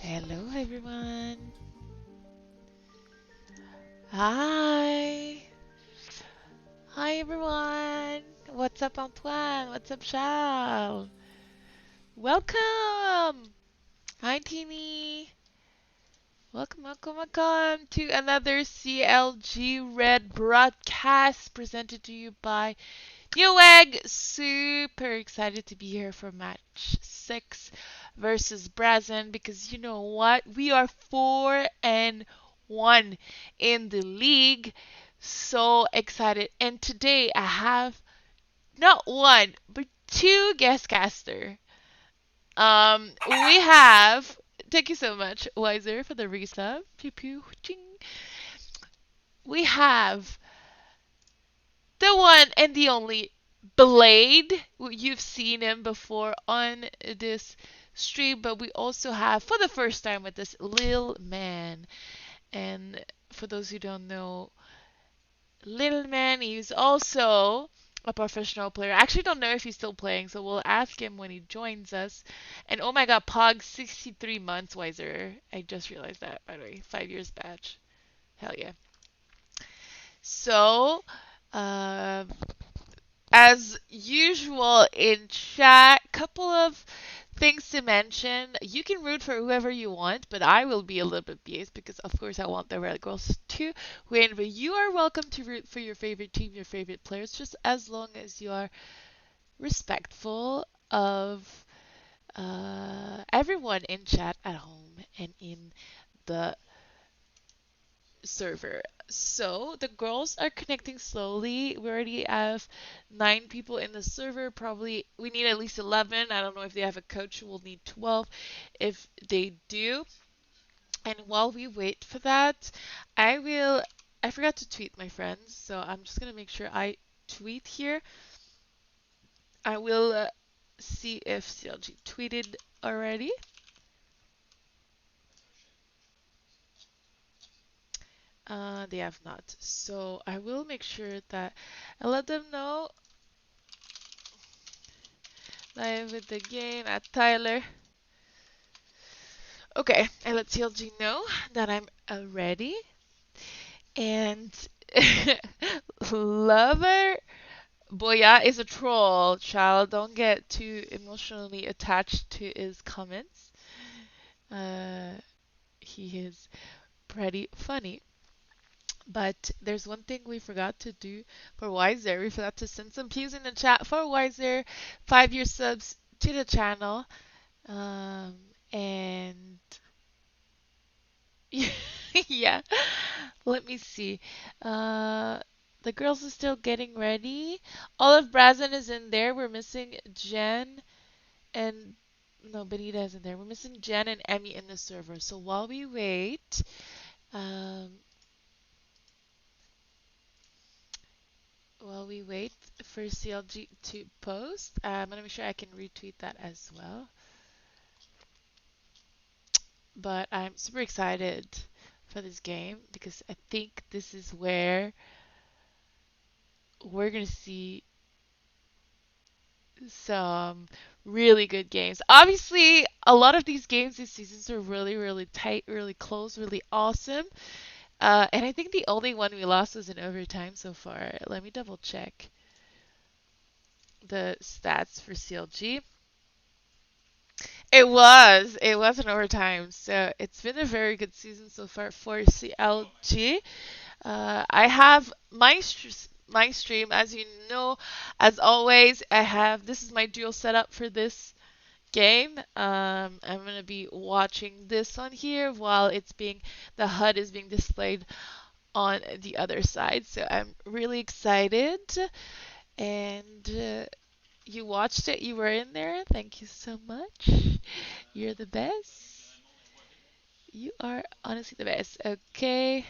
Hello, everyone. Hi. Hi, everyone. What's up, Antoine? What's up, Charles? Welcome. Hi, Teeny. Welcome to another CLG Red broadcast presented to you by Newegg. Super excited to be here for match 6 versus Brazen because you know what? We are 4-1 in the league. So excited. And today I have not one, but two guest caster. We have thank you so much, Wiser, for the resub. Pew pew ching. We have the one and the only Blade. You've seen him before on this stream, but we also have, for the first time with this, LILMAN. And for those who don't know, LILMAN is also a professional player. I actually don't know if he's still playing, so we'll ask him when he joins us. And oh my god, Pog, 63 months, Wiser. I just realized that, by the way. 5 years batch. Hell yeah. So, uh, as usual in chat, couple of things to mention. You can root for whoever you want, but I will be a little bit biased because, of course, I want the Red Girls to win. But you are welcome to root for your favorite team, your favorite players, just as long as you are respectful of everyone in chat at home and in the server. So the girls are connecting slowly. We already have 9 people in the server. Probably we need at least 11. I don't know if they have a coach. We'll need 12 if they do. And while we wait for that, I will. I forgot to tweet my friends, so I'm just gonna make sure I tweet here. I will see if CLG tweeted already. They have not. So I will make sure that I let them know live with the game at Tyler. Okay, I let CLG know that I'm ready. And Lover Boya is a troll, child. Don't get too emotionally attached to his comments. Uh, he is pretty funny. But there's one thing we forgot to do for Wiser. We forgot to send some pews in the chat for Wiser. 5-year subs to the channel. Um, and yeah, let me see. Uh, the girls are still getting ready. All of Brazen is in there. We're missing Jen and no, Benita is in there. We're missing Jen and Emmy in the server. So um, while we wait for CLG to post, I'm gonna make sure I can retweet that as well. But I'm super excited for this game because I think this is where we're gonna see some really good games. Obviously, a lot of these games this season are really, really tight, really close, really awesome. And I think the only one we lost was in overtime so far. Let me double check the stats for CLG. It was in overtime. So it's been a very good season so far for CLG. I have my stream, as you know, as always. I have this is my dual setup for this game. I'm gonna be watching this on here while the HUD is being displayed on the other side. So I'm really excited. And you watched it. You were in there. Thank you so much. You're the best. You are honestly the best. Okay,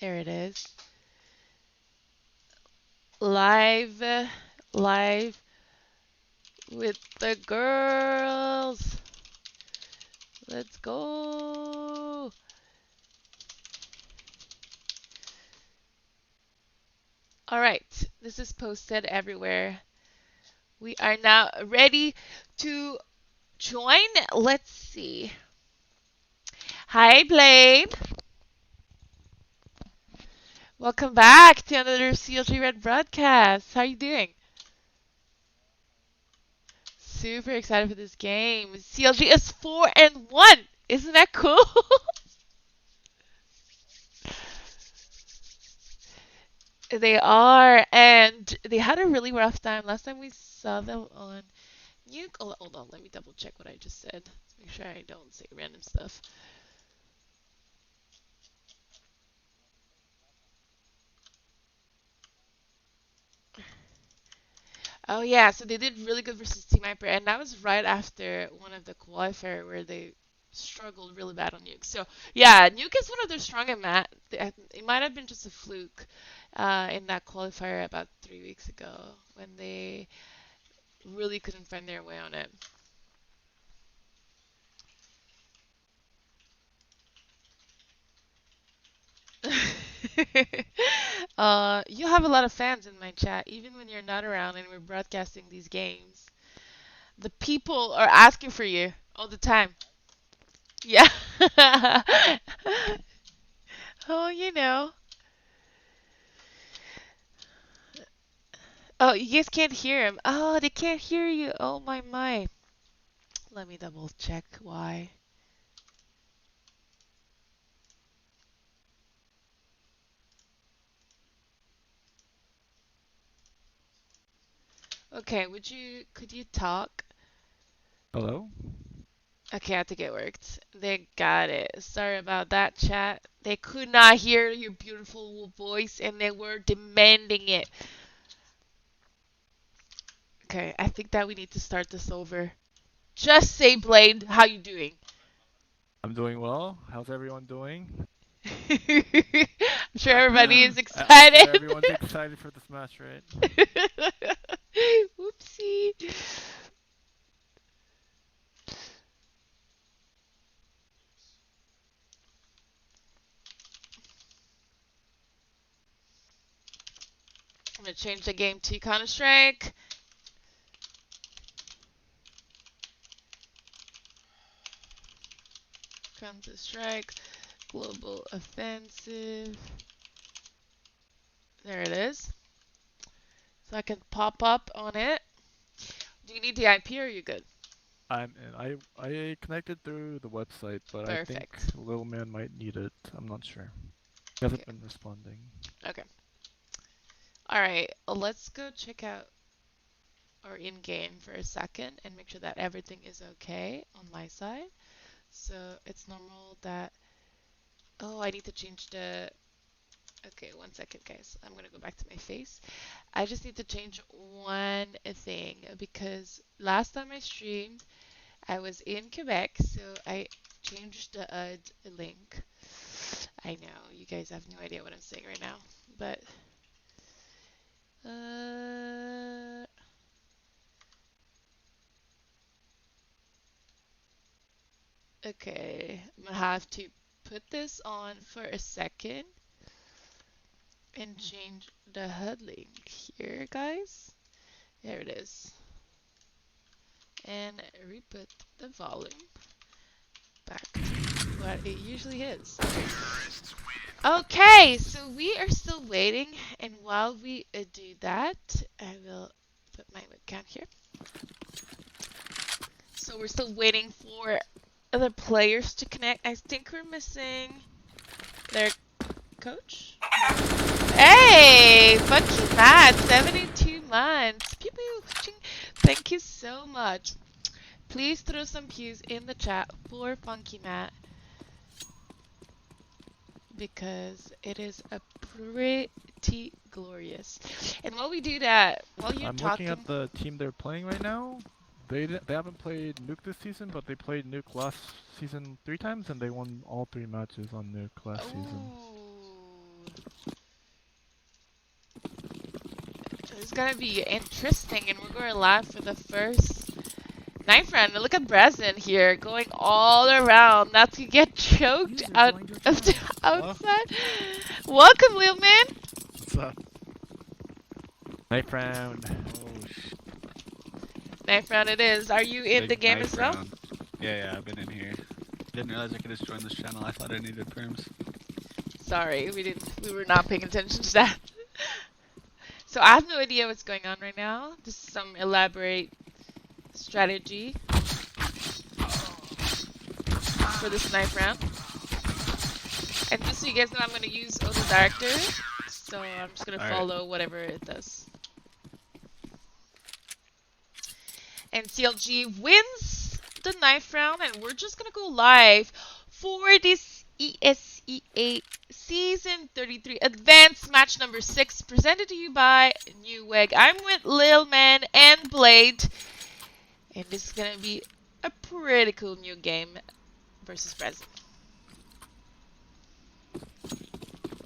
there it is. Live, live with the girls. Let's go. All right, this is posted everywhere. We are now ready to join. Let's see. Hi, Blade. Welcome back to another CLG Red broadcast. How are you doing? Super excited for this game. CLG is 4-1. Isn't that cool? They are, and they had a really rough time. Last time we saw them on Nuke. Oh, hold on, let me double check what I just said. Make sure I don't say random stuff. Oh yeah, so they did really good versus Team Hyper, and that was right after one of the qualifier where they struggled really bad on Nuke. So yeah, Nuke is one of their strongest map. It might have been just a fluke in that qualifier about 3 weeks ago when they really couldn't find their way on it. You have a lot of fans in my chat, even when you're not around and we're broadcasting these games. The people are asking for you all the time. Yeah. Oh, you know. Oh, you guys can't hear him. Oh, they can't hear you. Oh, my. Let me double check why. Okay, could you talk? Hello? Okay, I think it worked. They got it. Sorry about that, chat. They could not hear your beautiful voice and they were demanding it. Okay, I think that we need to start this over. Just say, Blade, how you doing? I'm doing well. How's everyone doing? I'm sure everybody is I'm sure excited. everyone's excited for this match, right? Whoopsie. I'm gonna change the game to Counter-Strike. Counter-Strike. Global Offensive. There it is. So I can pop up on it. Do you need the IP or are you good? I'm in. I connected through the website, but I think Perfect. LILMAN might need it. I'm not sure. He Okay. hasn't been responding. Okay. Alright, let's go check out our in-game for a second and make sure that everything is okay on my side. So it's normal that... Oh, I need to change the... Okay, 1 second, guys. I'm gonna go back to my face. I just need to change one thing because last time I streamed, I was in Quebec, so I changed the link. I know, you guys have no idea what I'm saying right now, but... okay, I'm gonna have to put this on for a second and change the HUD link here, guys. There it is. And re-put the volume back to what it usually is. Okay, so we are still waiting, and while we do that, I will put my webcam here. So we're still waiting for other players to connect. I think we're missing their coach. Hey, Funky Matt, 72 months. Pew pew. Thank you so much. Please throw some pews in the chat for Funky Matt because it is a pretty glorious. And while we do that, while you're I'm looking talking, at the team they're playing right now. They haven't played Nuke this season, but they played Nuke last season 3 times, and they won all 3 matches on Nuke last season. It's gonna be interesting, and we're going live for the first ninth round. Look at Brazen here, going all around, not to get choked out of the outside. Welcome, little man. What's up? Ninth round. Oh, Knife round it is. Are you in Big the game knife as well? round. Yeah, I've been in here. Didn't realize I could just join this channel. I thought I needed perms. Sorry, we were not paying attention to that. So I have no idea what's going on right now. This is some elaborate strategy for this knife round. And just so you guys know, I'm going to use Auto Director. So I'm just going to follow whatever it does. And CLG wins the knife round, and we're just going to go live for this ESEA Season 33 Advanced Match number 6, presented to you by Newegg. I'm with LILMAN and Blade, and this is going to be a pretty cool new game versus Brazen.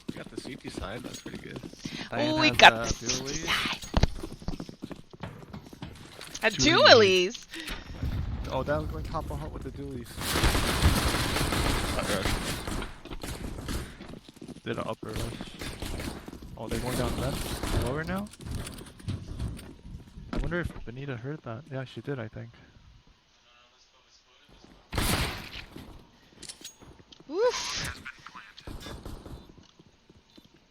We got the CT side, that's pretty good. Oh, we got the CT side. A dualies. Oh, that was going top of heart with the dualies. Did an upper rush. Oh, they're going down left. Lower now? I wonder if Benita heard that. Yeah, she did, I think. Oof.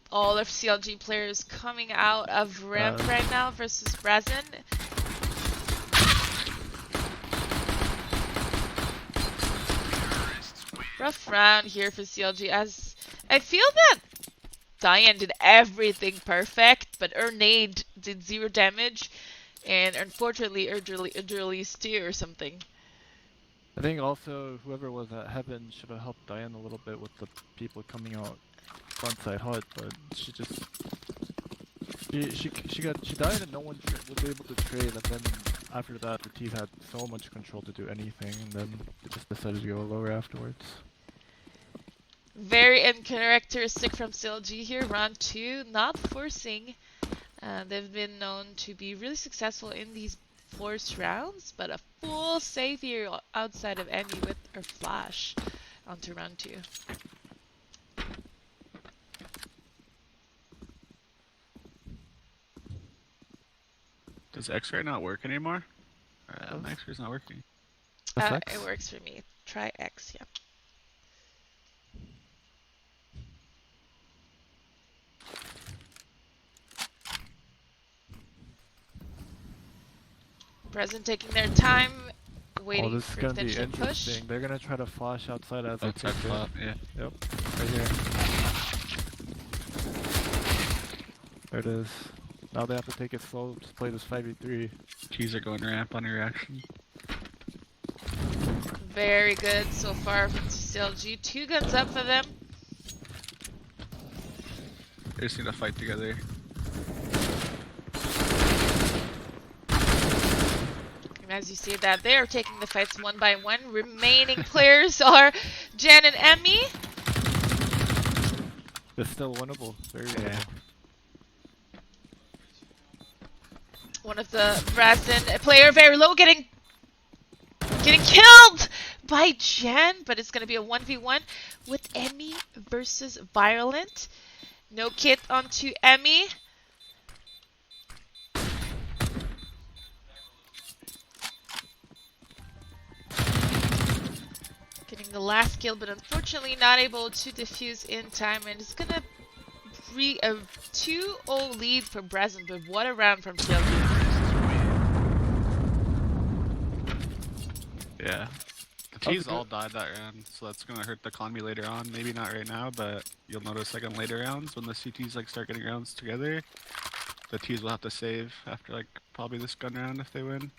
All of CLG players coming out of ramp right now versus Brazen. Rough round here for CLG, as I feel that Diane did everything perfect, but her nade did 0 damage, and unfortunately Erdurley's too or something. I think also whoever was at Heaven should have helped Diane a little bit with the people coming out frontside hut, but she just she died and no one was able to trade, and then after that the team had so much control to do anything, and then they just decided to go lower afterwards. Very uncharacteristic from CLG here. Round 2, not forcing. They've been known to be really successful in these forced rounds, but a full save here outside of Emmy with her flash onto round 2. Does X-ray not work anymore? X-ray's not working. It works for me. Try X, yeah. Brazen taking their time, waiting this is for gonna be potential interesting. push. They're gonna try to flash outside as Outside flop, yeah. Yep, right here. There it is. Now they have to take it slow, just play this 5v3. Keys are going ramp on your reaction. Very good so far from CLG. 2 guns up for them. They just need to fight together. And as you see that, they are taking the fights one by one. Remaining players are Jen and Emmy. It's still winnable. Very winnable. One of the Brazen player very low, getting killed by Jen, but it's gonna be a 1v1 with Emmy versus Violent. No kit onto Emmy. Getting the last kill, but unfortunately not able to defuse in time, and it's gonna be a 2-0 lead for Brazen, but what a round from CLG. Yeah. The T's all died that round, so that's gonna hurt the economy later on. Maybe not right now, but you'll notice like on later rounds when the CTs like start getting rounds together, the T's will have to save after like probably this gun round if they win.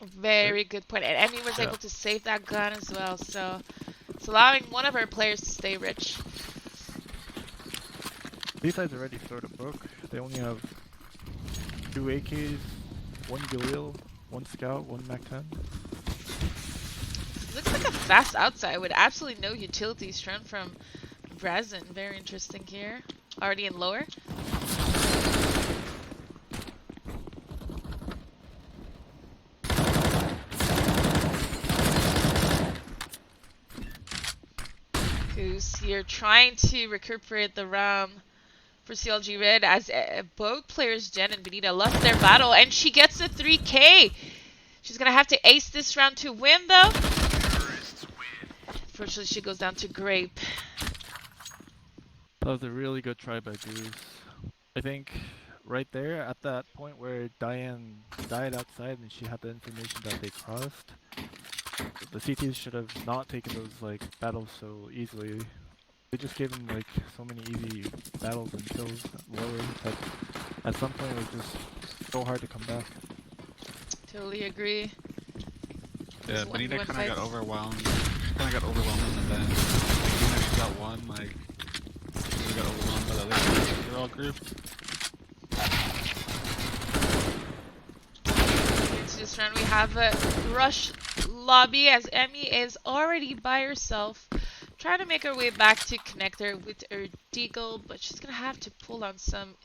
Very good point. And Emmy was able to save that gun as well, so it's allowing one of our players to stay rich. These sides already sort of broke. They only have 2 AKs, 1 Galil, 1 Scout, 1 MAC-10. Looks like a fast outside with absolutely no utility strength from Brazen. Very interesting here. Already in lower. Who's here trying to recuperate the round for CLG Red as both players, Jen and Benita, lost their battle, and she gets a 3K. She's gonna have to ace this round to win, though. Unfortunately, she goes down to Grape. That was a really good try by Goose. I think right there at that point where Diane died outside and she had the information that they crossed, the CTs should have not taken those like battles so easily. They just gave them like so many easy battles and kills lower that at some point it was just so hard to come back. Totally agree. Yeah, Just Benita one kind of got fights. overwhelmed. She kind of got overwhelmed in the event. Like, even if she got one, like, she got overwhelmed by the other group. They're all grouped. Into this round, we have a rush lobby as Emmy is already by herself, trying to make her way back to connector with her deagle, but she's gonna have to pull on some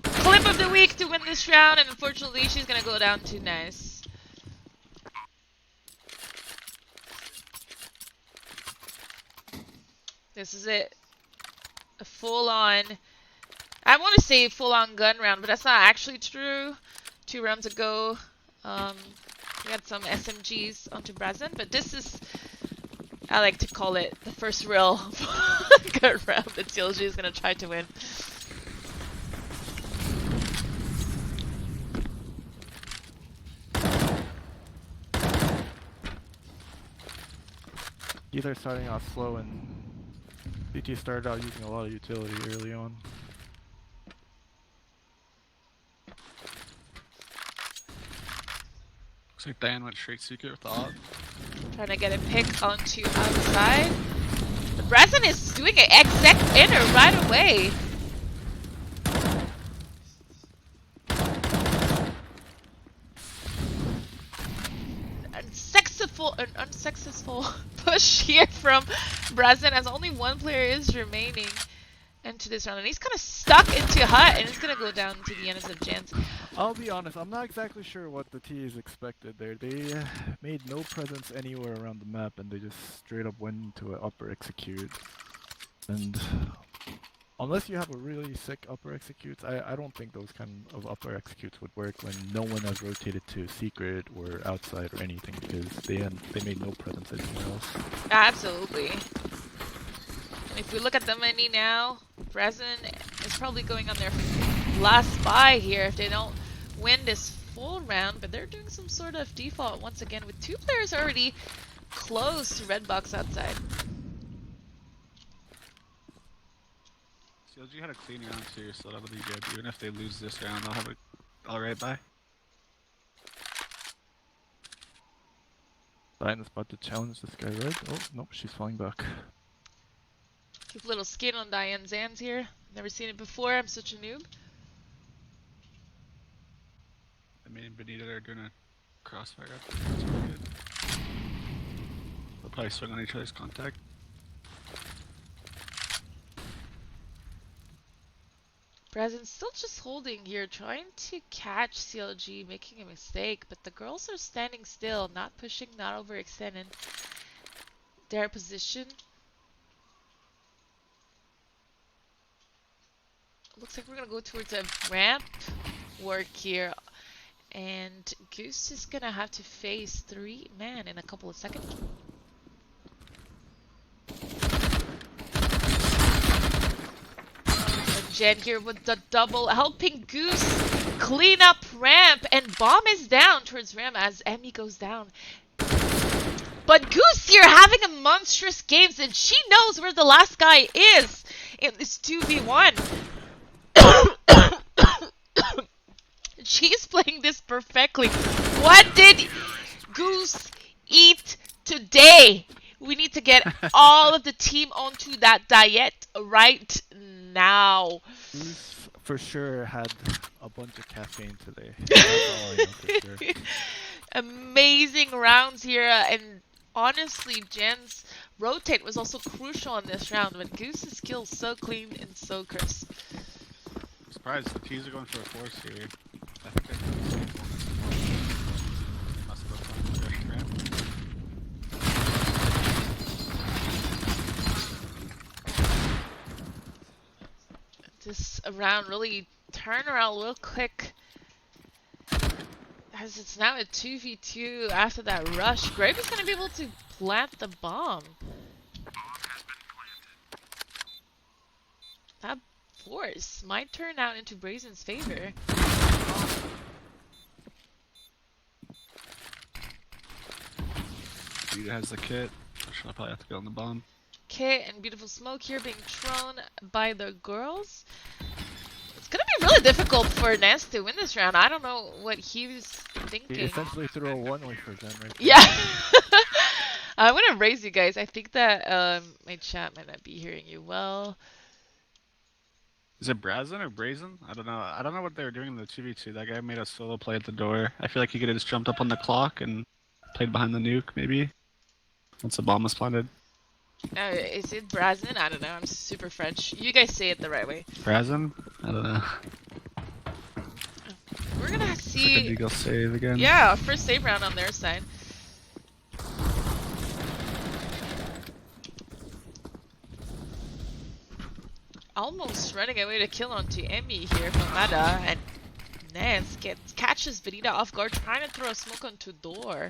clip of the week to win this round, and unfortunately, she's gonna go down to Nice. This is it. A full-on, I want to say full-on gun round, but that's not actually true. 2 rounds ago, we had some SMGs onto Brazen, but this is, I like to call it the first real gun round that CLG is going to try to win. Either starting off slow and BT started out using a lot of utility early on. Looks like Diane went straight secret with the op. Trying to get a pick onto outside. But Brazen is doing an exec inner right away. An unsuccessful push here from Brazen as only one player is remaining into this round. And he's kind of stuck into Hut and it's going to go down to the NSF Jans. I'll be honest, I'm not exactly sure what the T's expected there. They made no presence anywhere around the map and they just straight up went into an upper execute. And unless you have a really sick upper executes, I don't think those kind of upper executes would work when no one has rotated to secret or outside or anything because they made no presence anywhere else. Absolutely. And if we look at the money now, Brazen is probably going on their last buy here if they don't win this full round, but they're doing some sort of default once again with 2 players already close to red box outside. CLG had a clean round too, so that'll be good. Even if they lose this round, they'll have it alright bye. Diana's about to challenge this guy, right? Oh, nope, she's falling back. Keep a little skin on Diane's hands here. Never seen it before, I'm such a noob. I mean, Benita are doing a crossfire up there. That's pretty good. They'll probably swing on each other's contact. Brazen's still just holding here, trying to catch CLG, making a mistake, but the girls are standing still, not pushing, not overextending their position. Looks like we're gonna go towards a ramp work here, and Goose is gonna have to face 3 man in a couple of seconds. Jen here with the double, helping Goose clean up ramp, and bomb is down towards ramp as Emmy goes down. But Goose here having a monstrous game, and she knows where the last guy is in this 2v1. She's playing this perfectly. What did Goose eat today? We need to get all of the team onto that diet right now. Goose for sure had a bunch of caffeine today. That's all I know for sure. Amazing rounds here, and honestly, Jen's rotate was also crucial in this round, but Goose's kill so clean and so crisp. I'm surprised the T's are going for a force here. I think they're must have gone for the ramp. This round really turned around real quick. As it's now a 2v2 after that rush, Grape is going to be able to plant the bomb. That force might turn out into Brazen's favor. Dude has the kit. I'll probably have to go on the bomb. Okay, and beautiful smoke here being thrown by the girls. It's gonna be really difficult for Nance to win this round. I don't know what he was thinking. He essentially threw a one-way for Zen right there. Yeah. I'm gonna raise you guys. I think that my chat might not be hearing you well. Is it Brazen or Brazen? I don't know. I don't know what they were doing in the 2v2. That guy made a solo play at the door. I feel like he could have just jumped up on the clock and played behind the nuke, maybe. Once the bomb was planted. Is it Brazen? I don't know. I'm super French. You guys say it the right way. Brazen? I don't know. We're gonna Like a see. Deagle save again. Yeah, first save round on their side. Almost running away to kill onto Emmy here from Mada, and Nance catches Benita off guard, trying to throw a smoke onto door.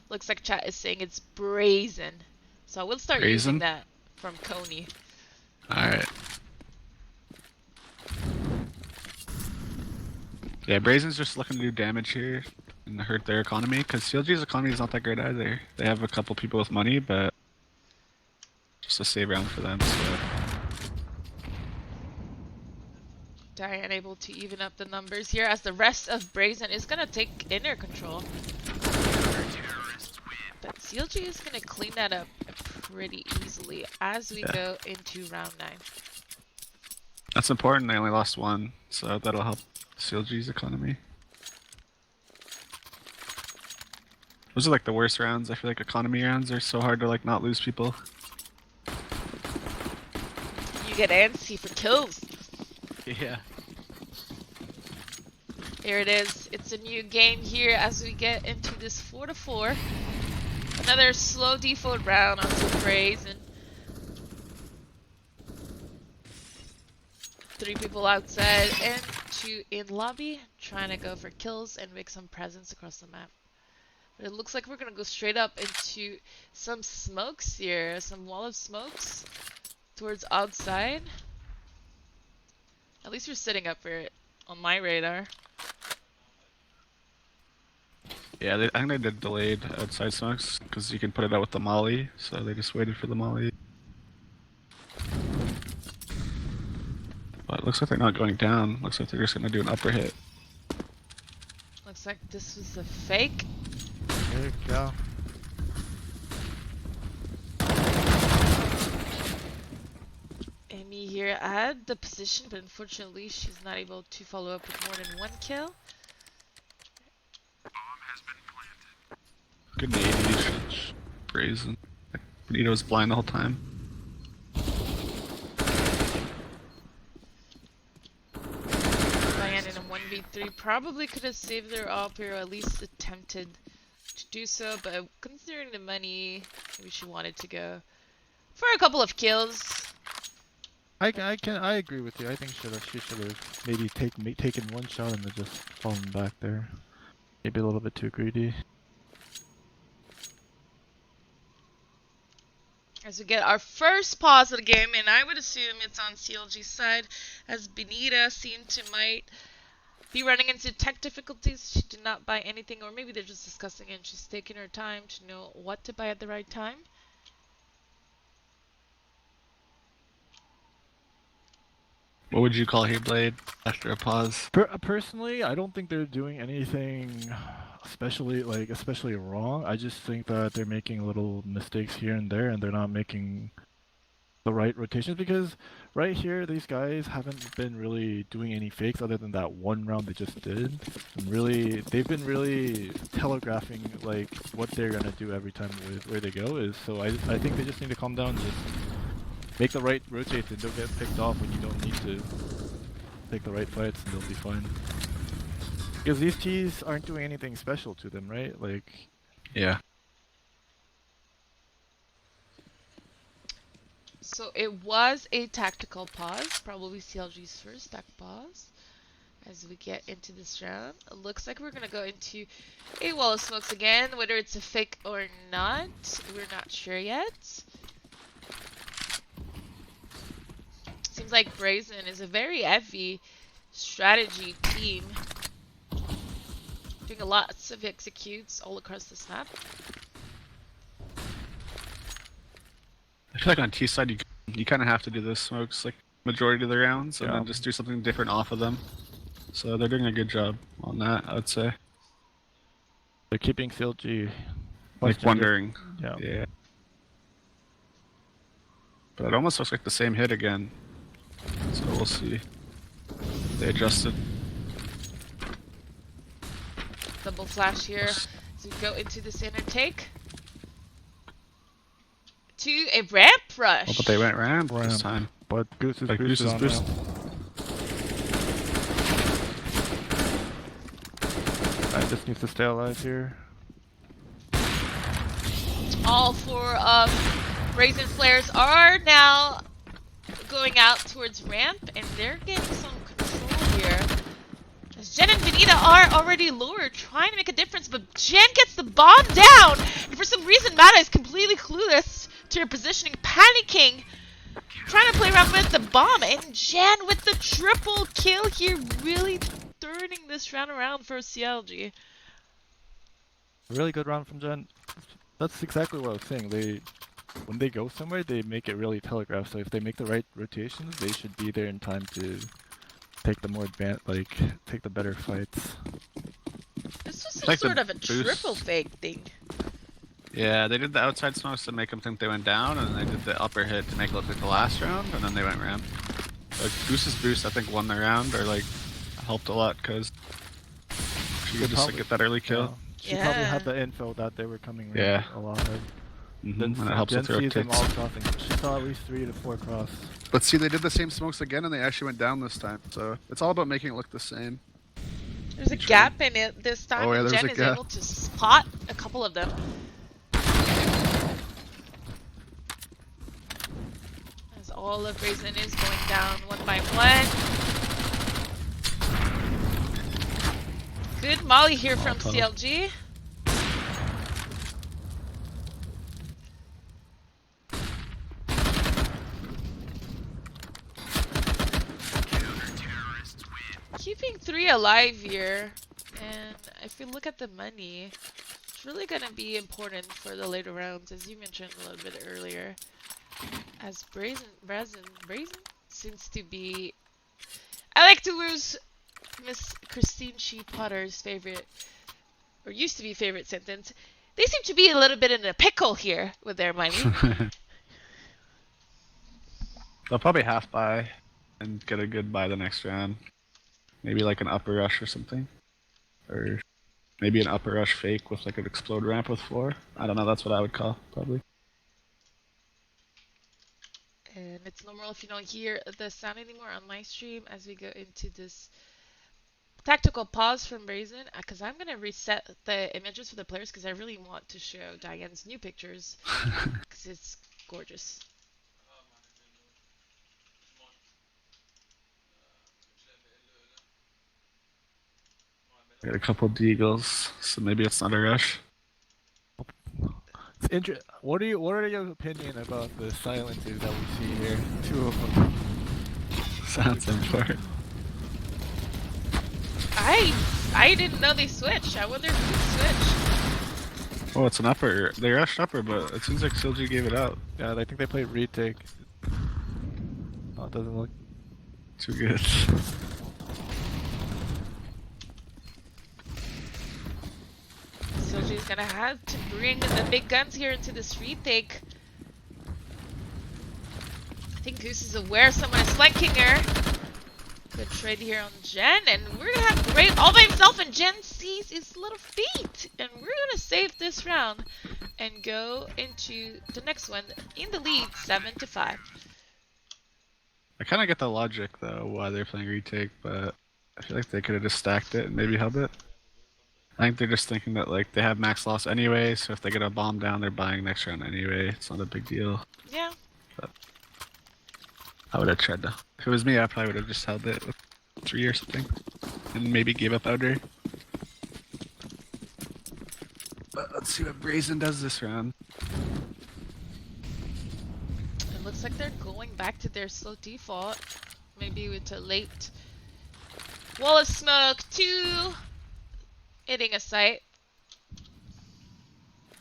Looks like chat is saying it's Brazen. So I will start using Brazen? that from Coney. Alright. Yeah, Brazen's just looking to do damage here and hurt their economy, because CLG's economy is not that great either. They have a couple people with money, but just a save round for them, so... Diane able to even up the numbers here as the rest of Brazen is gonna take inner control. But CLG is gonna clean that up pretty easily as we go into round 9. That's important, they only lost one, so that'll help CLG's economy. Those are like the worst rounds. I feel like economy rounds are so hard to like not lose people. You get antsy for kills. Yeah. Here it is. It's a new game here as we get into this 4-4. Another slow default round on some Brazen. 3 people outside and 2 in lobby, trying to go for kills and make some presence across the map. But it looks like we're gonna go straight up into some smokes here, some wall of smokes towards outside. At least we're setting up for it on my radar. Yeah, I think they did delayed outside smokes because you can put it out with the molly, so they just waited for the molly. But it looks like they're not going down. Looks like they're just gonna do an upper hit. Looks like this was a fake. There you go. Amy here had the position, but unfortunately she's not able to follow up with more than 1 kill. Good nade usage. Brazen. Benito was blind the whole time. Diane in a 1v3 probably could have saved their op here, or at least attempted to do so, but considering the money, maybe she wanted to go for a couple of kills. I agree with you. I think she should have maybe taken one shot and then just fallen back there. Maybe a little bit too greedy. As we get our first pause of the game, and I would assume it's on CLG's side, as Benita seemed to might be running into tech difficulties. She did not buy anything, or maybe they're just discussing it and she's taking her time to know what to buy at the right time. What would you call here, Blade, after a pause? Personally, I don't think they're doing anything especially wrong. I just think that they're making little mistakes here and there, and they're not making the right rotations, because right here these guys haven't been really doing any fakes other than that one round they just did. And really, they've been really telegraphing like what they're gonna do every time with where they go is. So I think they just need to calm down, just make the right rotates and don't get picked off when you don't need to. Take the right fights and they'll be fine. Because these T's aren't doing anything special to them, right? Like, Yeah. So it was a tactical pause, probably CLG's first tac pause. As we get into this round, it looks like we're gonna go into a wall of smokes again. Whether it's a fake or not, we're not sure yet. Seems like Brazen is a very heavy strategy team, doing lots of executes all across this map. I feel like on T side you kind of have to do the smokes like majority of the rounds, and Yeah. then just do something different off of them. So they're doing a good job on that, I would say. They're keeping CLG. Like wondering. Yeah. Yeah. But it almost looks like the same hit again. So we'll see. They adjusted. Double flash here as we go into the center take. To a ramp rush. Oh, but they went ramp this time. But Goose is Like Goose is boosted on boosted. now. I just need to stay alive here. All four of Brazen players are now going out towards ramp, and they're getting some control here. As Jen and Benita are already lower, trying to make a difference, but Jen gets the bomb down, and for some reason Mata is completely clueless to her positioning, panicking, trying to play around with the bomb, and Jen with the triple kill here, really turning this round around for CLG. Really good round from Jen. That's exactly what I was saying. When they go somewhere, they make it really telegraphed. So if they make the right rotations, they should be there in time to take the more take the better fights. This was some Like sort the of a boost. triple fake thing. Yeah, they did the outside smokes to make them think they went down, and they did the upper hit to make it look like the last round, and then they went ramp. Goose's boost, I think, won the round, or like helped a lot because she could just like, get that early kill. She probably had the info that they were coming Yeah. a lot ahead. And it helps with Jen her sees them all rotates. crossing. She saw at least 3 to 4 cross. But see, they did the same smokes again, and they actually went down this time. So it's all about making it look the same. There's a gap in it this time, Oh, yeah, and there's Jen a is gap. able to spot a couple of them. As all of Brazen is going down one by one. Good molly here from CLG. Keeping 3 alive here, and if we look at the money, it's really gonna be important for the later rounds, as you mentioned a little bit earlier. As Brazen seems to be, I like to use Miss Christine Shee Potter's favorite, or used to be favorite sentence. They seem to be a little bit in a pickle here with their money. They'll probably half buy and get a good buy the next round. Maybe like an upper rush or something. Or maybe an upper rush fake with like an explode ramp with floor. I don't know, that's what I would call, probably. And it's normal if you don't hear the sound anymore on my stream as we go into this tactical pause from Brazen, because I'm going to reset the images for the players because I really want to show Diane's new pictures because it's gorgeous. Got a couple deagles, so maybe it's not a rush. It's what are your opinion about the silences that we see here? 2 of them. Sounds important. I didn't know they switched. I wonder if they switched. Oh, it's an upper. They rushed upper, but it seems like CLG gave it out. Yeah, I think they played retake. Oh, it doesn't look too good. CLG's gonna have to bring the big guns here into this retake. I think Goose is aware someone is flanking her. Good trade here on Jen, and we're gonna have Great all by himself, and Jen sees his little feet, and we're gonna save this round and go into the next one in the lead, 7-5. I kind of get the logic though why they're playing retake, but I feel like they could have just stacked it and maybe held it. I think they're just thinking that like they have max loss anyway, so if they get a bomb down, they're buying next round anyway. It's not a big deal. Yeah. But I would have tried to. If it was me, I probably would have just held it with 3 or something, and maybe gave up outer. But let's see what Brazen does this round. It looks like they're going back to their slow default. Maybe with a late wall of smoke. 2 hitting a site.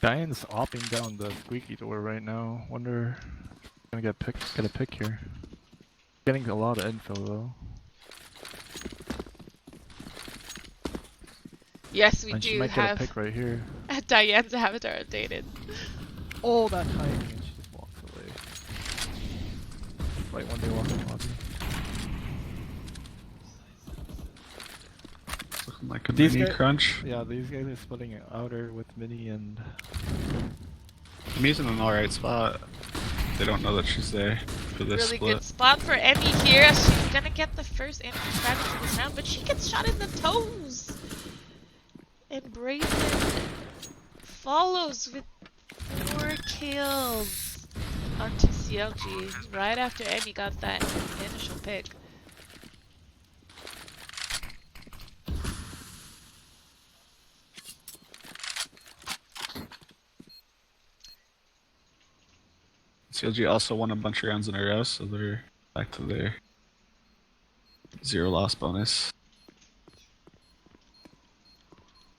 Diane's opping down the squeaky door right now. Wonder gonna get a pick here. Getting a lot of info though. Yes, we And she do might get a have pick right here. Diane's avatar updated. Oh, that timing, and she just walks away. Right when they walk in lobby. Looking like a These mini guys- crunch. Yeah, these guys are splitting it outer with Mini and... Mi's in an alright spot. They don't know that she's there for this Really split. good spot for Emmy here. She's gonna get the first anti-strategy of this round, but she gets shot in the toes. And Brazen follows with 4 kills onto CLG right after Emmy got that initial pick. CLG also won a bunch of rounds in a row, so they're back to their 0 loss bonus.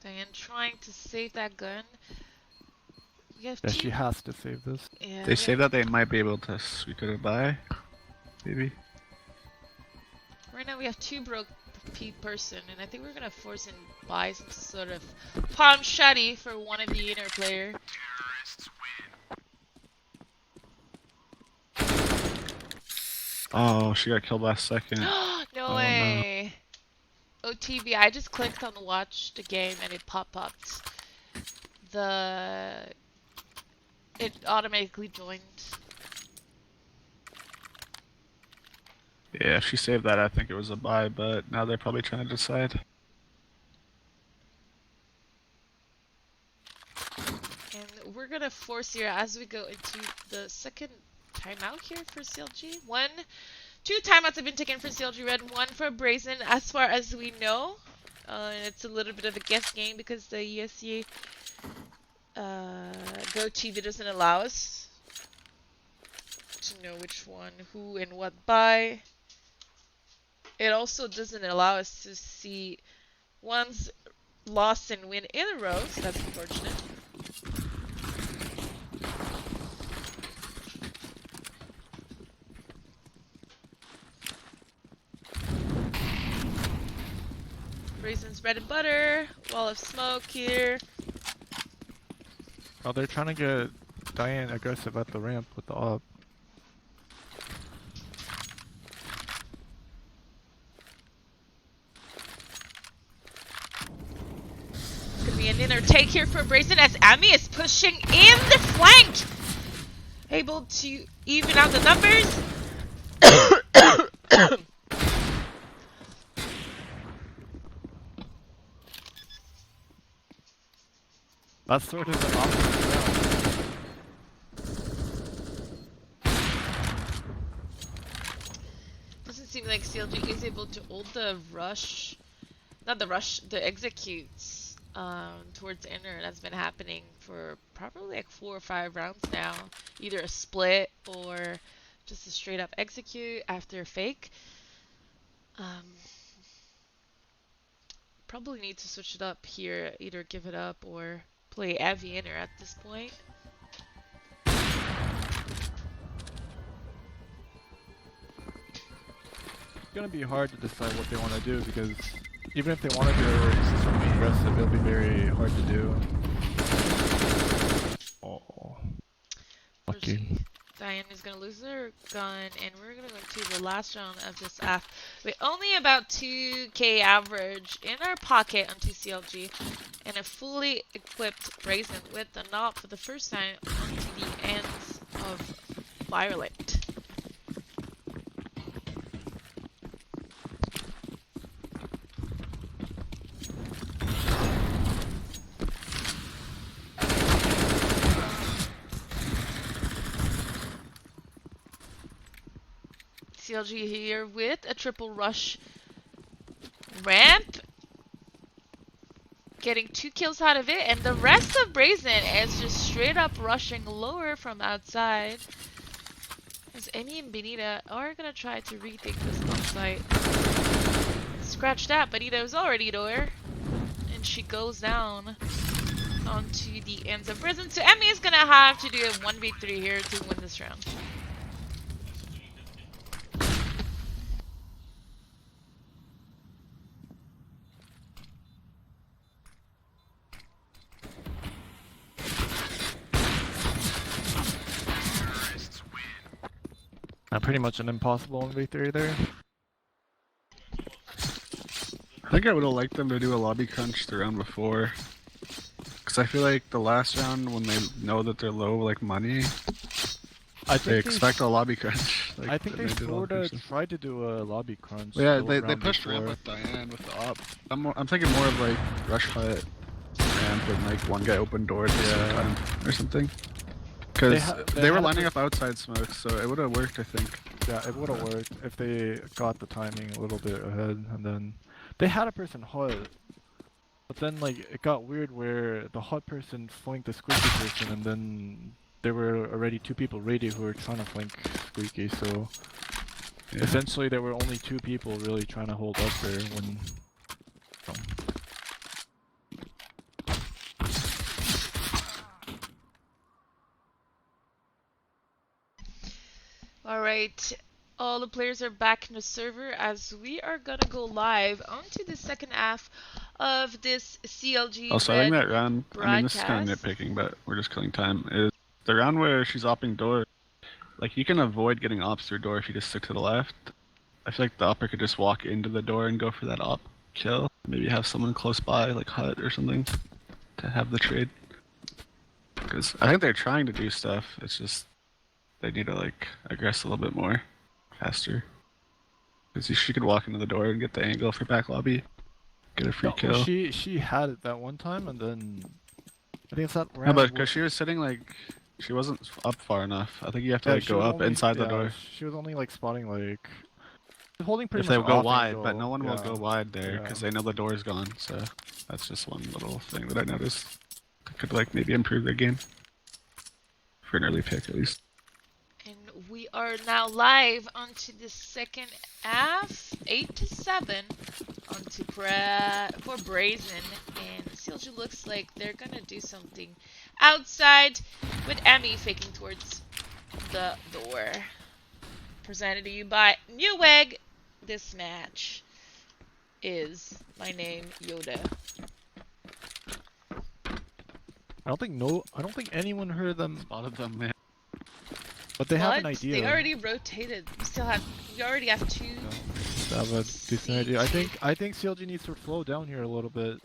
Diane trying to save that gun. We have Yeah, two... she has to save this. Yeah, They we say have... that they might be able to squeak it a buy, maybe. Right now we have 2 broke person, and I think we're gonna force and buy some sort of palm shotty for one of the inner player. Oh, she got killed last second. No no. way! OTV, I just clicked on the watch the game and it popped up. It automatically joined. Yeah, if she saved that, I think it was a buy, but now they're probably trying to decide. And we're gonna force here as we go into the second timeout here for CLG. 2 timeouts have been taken for CLG Red, 1 for Brazen as far as we know. It's a little bit of a guess game because the ESEA Go TV doesn't allow us to know which one, who, and what by. It also doesn't allow us to see one's loss and win in a row, so that's unfortunate. Brazen's bread and butter, wall of smoke here. Oh, they're trying to get Diane aggressive at the ramp with the op. It's gonna be an inner take here for Brazen as Ami is pushing in the flank. Able to even out the numbers. That's sort of an opposite Doesn't seem like CLG is able to hold the rush, not the rush, the executes towards the inner. That's been happening for probably like 4 or 5 rounds now. Either a split or just a straight up execute after a fake. Probably need to switch it up here, either give it up or play Avi inner at this point. It's gonna be hard to decide what they want to do because even if they want to do something aggressive, it'll be very hard to do. Oh, lucky. Diane is going to lose her gun, and we're going to go into the last round of this app with only about 2k average in our pocket onto CLG, and a fully equipped Brazen with the knob for the first time onto the ends of Violet. CLG here with a triple rush ramp. Getting 2 kills out of it, and the rest of Brazen is just straight up rushing lower from outside. As Emmy and Benita are gonna try to retake this on-site. Scratch that, Benita was already there. And she goes down onto the ends of Brazen. So Emmy is gonna have to do a 1v3 here to win this round. Pretty much an impossible 1v3 there. I think I would have liked them to do a lobby crunch the round before. Because I feel like the last round, when they know that they're low like money, they expect a lobby crunch. Like, I think they sort of tried to do a lobby crunch. Well, yeah, they pushed ramp with Diane with the op. I'm thinking more of like rush hut ramp and like one guy open door at the same time or something. Because they were lining up outside smoke, so it would have worked, I think. Yeah, it would have worked if they got the timing a little bit ahead, and then they had a person hut, but then like it got weird where the hut person flanked the squeaky person, and then there were already 2 people ready who were trying to flank squeaky. So essentially, there were only 2 people really trying to hold up there when. Alright, all the players are back in the server as we are gonna go live onto the second half of this CLG Also, I think that round, I mean, this is kind of broadcast. nitpicking, but we're just killing time, is the round where she's opping door. Like, you can avoid getting ops through door if you just stick to the left. I feel like the opper could just walk into the door and go for that op kill. Maybe have someone close by, like hut or something, to have the trade. Because I think they're trying to do stuff, it's just they need to like aggress a little bit more, faster. Because she could walk into the door and get the angle for back lobby, get a free kill. Well, she had it that one time, and then I think it's that round. No, but because she was sitting like she wasn't up far enough. I think you have to like go up inside the door. She was only like spotting like holding pretty if much. If they go wide, angle. but no one will go wide there because they know the door is gone. So that's just one little thing that I noticed. That could like maybe improve their game for an early pick at least. And we are now live onto the second half, 8-7 onto for Brazen, and CLG looks like they're gonna do something outside with Emmy faking towards the door. Presented to you by Newegg. This match is my name Yoda. I don't think anyone heard them. Spotted them, man. But they have an idea. They already rotated. We already have 2. They have a decent idea. I think CLG needs to slow down here a little bit.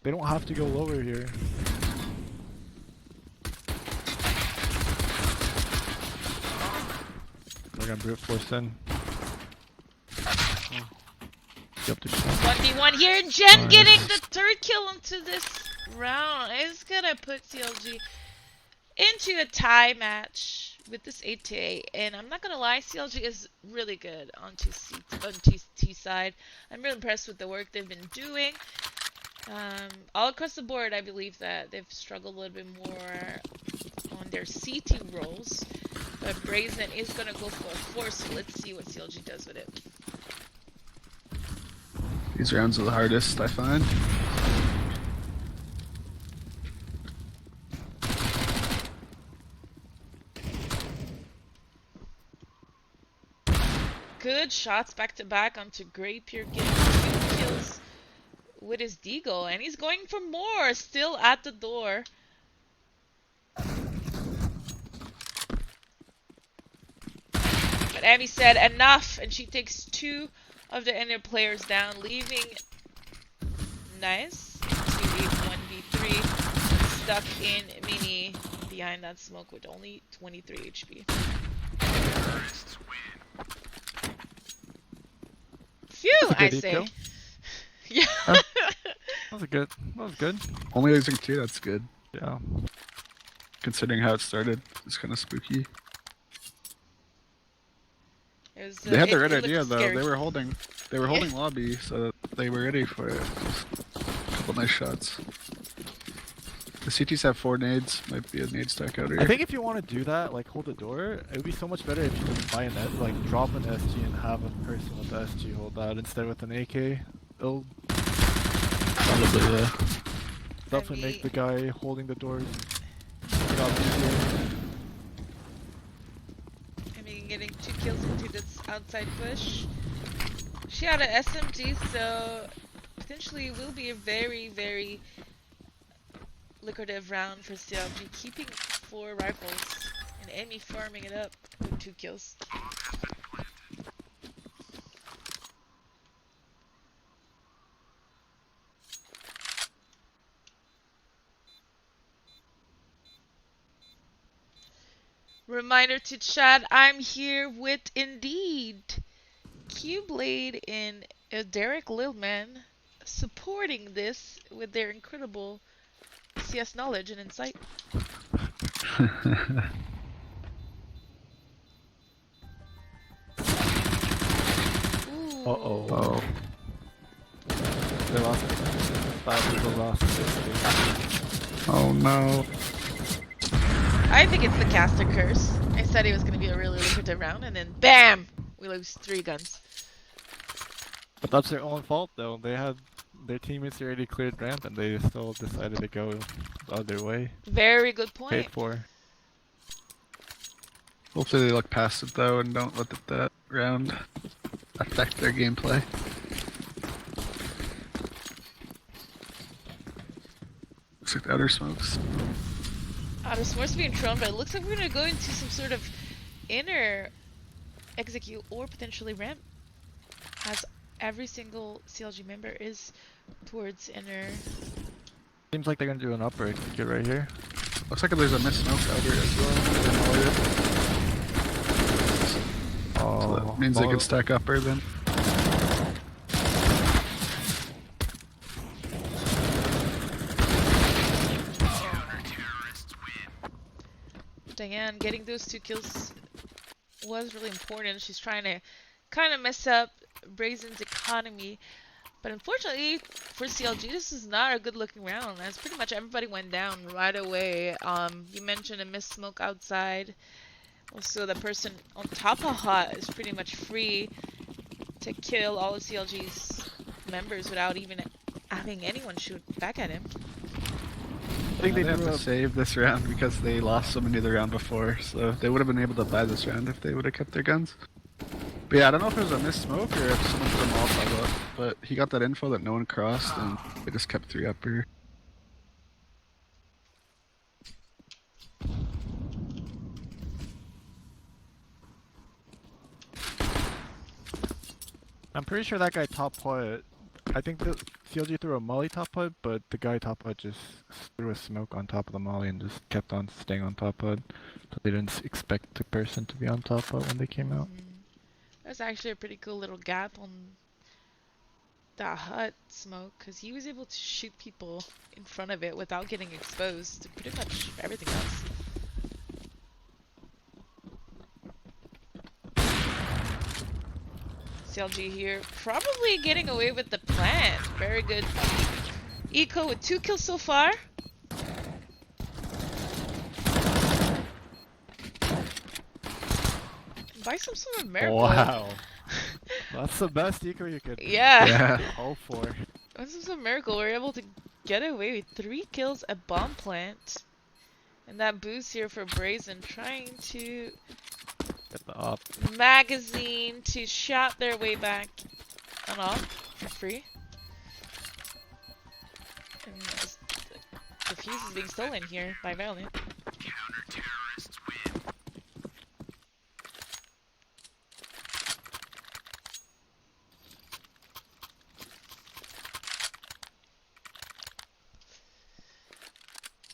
They don't have to go lower here. We're gonna brute force in. Yep, 1v1 here, Jen getting the 3rd kill into this round. It's gonna put CLG into a tie match with this 8-8, and I'm not gonna lie, CLG is really good on T side. I'm really impressed with the work they've been doing. All across the board, I believe that they've struggled a little bit more on their CT roles, but Brazen is gonna go for a 4, so let's see what CLG does with it. These rounds are the hardest, I find. Good shots back to back onto Grapier, getting 2 kills with his deagle, and he's going for more, still at the door. But Abby said enough, and she takes 2 of the inner players down, leaving nice to a 1v3 stuck in Mini behind that smoke with only 23 HP. Phew, I say. Kill. Yeah. That was good. Only losing 2, that's good. Yeah. Considering how it started, it's kind of spooky. It 'Cause, They had the it right looked idea though. scary. They were holding lobby, so they were ready for it. Just a couple nice shots. The CTs have 4 nades. Might be a nade stack out here. I think if you want to do that, like hold the door, it would be so much better if you just buy like drop an SG and have a person with the SG hold that instead with an AK. It'll Probably, yeah. definitely make the guy holding the doors job easier. I mean, getting 2 kills into this outside push. She had an SMG, so potentially will be a very, very lucrative round for CLG, keeping 4 rifles and Amy farming it up with 2 kills. Reminder to chat, I'm here with indeed Q-Blade and Derek LILMAN supporting this with their incredible CS knowledge and insight. Uh-oh. Oh. They lost. That was the last. Oh no. I think it's the caster curse. I said it was going to be a really lucrative round, and then BAM! We lose 3 guns. But that's their own fault though. They had their teammates already cleared ramp and they still decided to go the other way. Very good point. Paid for. Hopefully they look past it though and don't let that round affect their gameplay. Looks like the outer smokes. The smoke's being thrown, but it looks like we're going to go into some sort of inner execute or potentially ramp, as every single CLG member is towards inner. Seems like they're gonna do an upper execute right here. Looks like there's a missed smoke out here as well. So that means they can stack upper then. Diane getting those 2 kills was really important. She's trying to kind of mess up Brazen's economy, but unfortunately for CLG, this is not a good looking round, as pretty much everybody went down right away. You mentioned a missed smoke outside. Also, the person on top of Hot is pretty much free to kill all of CLG's members without even having anyone shoot back at him. I think They they have threw to up. save this round because they lost so many of the round before, so they would have been able to buy this round if they would have kept their guns. But yeah, I don't know if it was a missed smoke or if someone put them all five up, but he got that info that no one crossed and they just kept 3 upper. I'm pretty sure that guy top put. I think the CLG threw a molly top put, but the guy top put just threw a smoke on top of the molly and just kept on staying on top put. So they didn't expect the person to be on top put when they came out. That's actually a pretty cool little gap on that hut smoke, because he was able to shoot people in front of it without getting exposed to pretty much everything else. CLG here probably getting away with the plan. Very good eco with 2 kills so far. Buy some sort of miracle. Wow. That's the best eco you could Yeah. hope for. This is a miracle. We're able to get away with 3 kills at bomb plant. And that boost here for Brazen, trying to Get the up. magazine to shot their way back and off for free. And the fuse is being stolen here by Valiant.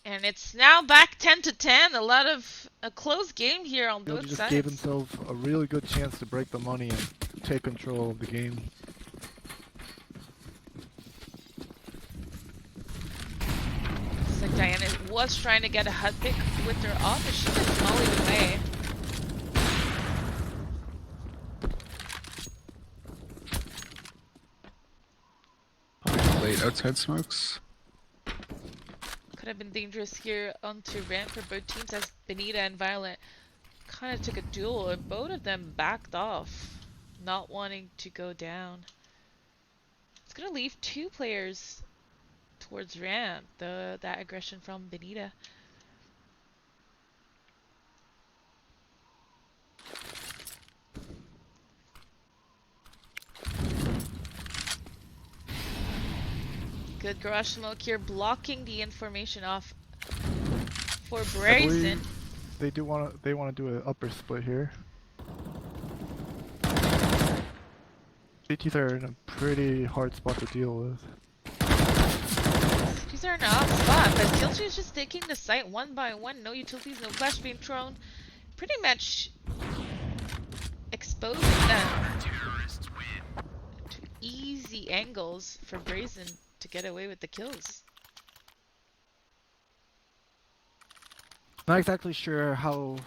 And it's now back 10-10. A close game here on They both just sides. gave themselves a really good chance to break the money and take control of the game. It's like Diana was trying to get a hut pick with her off, but she just mollied away. late outside smokes. Could have been dangerous here onto ramp for both teams as Benita and Violet kind of took a duel and both of them backed off, not wanting to go down. It's gonna leave 2 players towards ramp, that aggression from Benita. Good garage smoke here, blocking the information off for Brazen. They want to do an upper split here. CTs are in a pretty hard spot to deal with. These are in an off spot, but CLG is just taking the site one by one. No utilities, no flash being thrown. Pretty much exposing them to easy angles for Brazen to get away with the kills. Not exactly sure how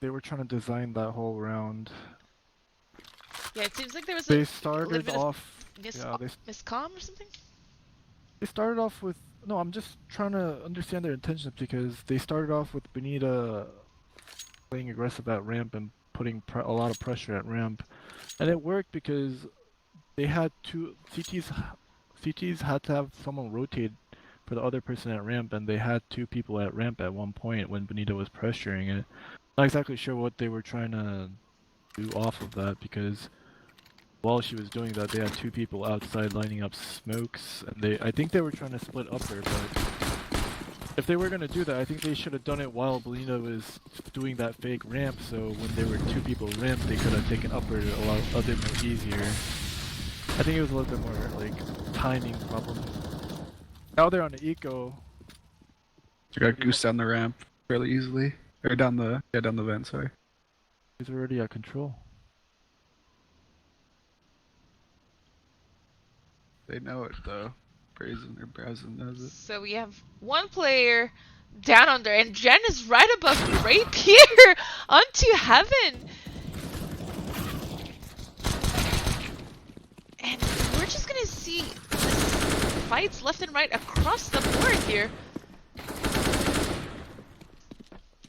they were trying to design that whole round. Yeah, it seems like there was They a started little bit off. of Yeah, miscomm or something. they started off with. No, I'm just trying to understand their intentions because they started off with Benita playing aggressive at ramp and putting a lot of pressure at ramp, and it worked because they had two CTs had to have someone rotate for the other person at ramp, and they had 2 people at ramp at one point when Benita was pressuring it. Not exactly sure what they were trying to do off of that because while she was doing that, they had 2 people outside lining up smokes, and I think they were trying to split upper, but if they were going to do that, I think they should have done it while Benita was doing that fake ramp, so when there were 2 people ramp, they could have taken upper a bit more easier. I think it was a little bit more like timing problem. Now they're on the eco. You got goose down the ramp fairly easily, or down the vent. Sorry. He's already at control. They know it though. Brazen knows it. So we have 1 player down under, and Jen is right above Grape here onto heaven. And we're just gonna see fights left and right across the board here.